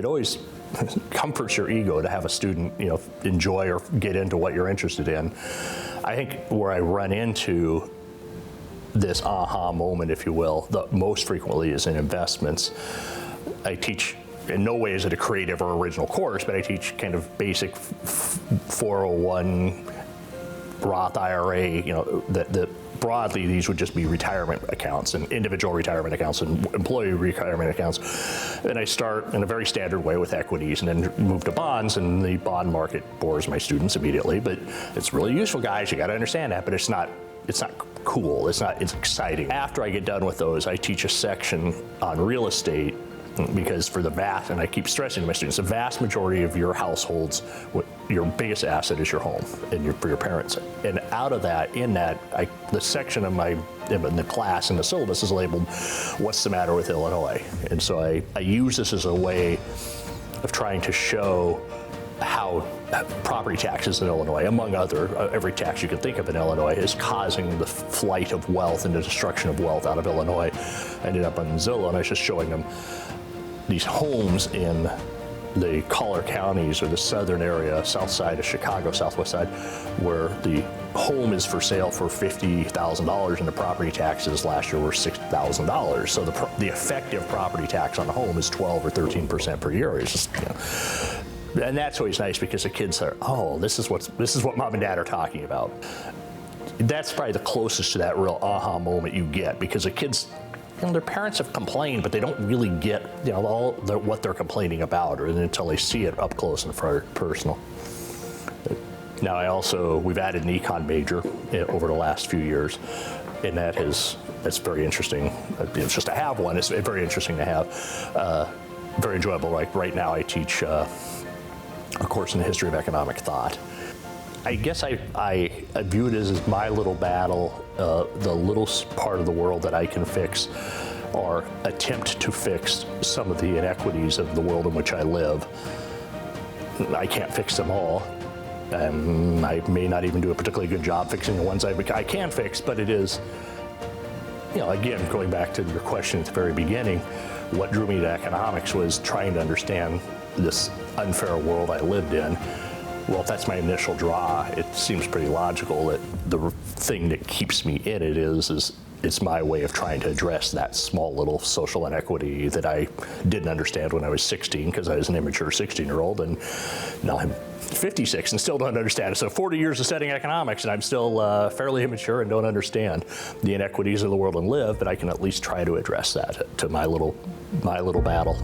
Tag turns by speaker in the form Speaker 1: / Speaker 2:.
Speaker 1: it always comforts your ego to have a student, enjoy or get into what you're interested in. I think where I run into this aha moment, if you will, the most frequently is in investments. I teach, in no way is it a creative or original course, but I teach kind of basic 401 Roth IRA, that broadly these would just be retirement accounts and individual retirement accounts and employee retirement accounts. And I start in a very standard way with equities and then move to bonds, and the bond market bores my students immediately, but it's really useful, guys. You got to understand that, but it's not cool. It's exciting. After I get done with those, I teach a section on real estate, because for the vast, and I keep stressing to my students, the vast majority of your households, your biggest asset is your home and for your parents. And out of that, the section of in the class and the syllabus is labeled, "What's the matter with Illinois?" And so I use this as a way of trying to show how property taxes in Illinois, among every tax you can think of in Illinois, is causing the flight of wealth and the destruction of wealth out of Illinois. I ended up on Zillow, and I was just showing them these homes in the collar counties or the southern area, south side of Chicago, southwest side, where the home is for sale for $50,000 and the property taxes last year were $6,000. So the effective property tax on a home is 12 or 13% per year. It's just, and that's always nice because the kids are, oh, this is what mom and dad are talking about. That's probably the closest to that real aha moment you get, because the kids, their parents have complained, but they don't really get what they're complaining about, or until they see it up close and personal. Now we've added an econ major over the last few years, and that's very interesting. It's just to have one. It's very interesting to have. Very enjoyable. Like right now, I teach a course in the history of economic thought. I guess I view it as my little battle, the little part of the world that I can fix, or attempt to fix some of the inequities of the world in which I live. I can't fix them all. I may not even do a particularly good job fixing the ones I can fix, but it is, again, going back to your question at the very beginning, what drew me to economics was trying to understand this unfair world I lived in. Well, if that's my initial draw, it seems pretty logical that the thing that keeps me in it is it's my way of trying to address that small little social inequity that I didn't understand when I was 16, because I was an immature 16-year-old, and now I'm 56 and still don't understand it. So 40 years of studying economics, and I'm still fairly immature and don't understand the inequities of the world and live, but I can at least try to address that to my little battle.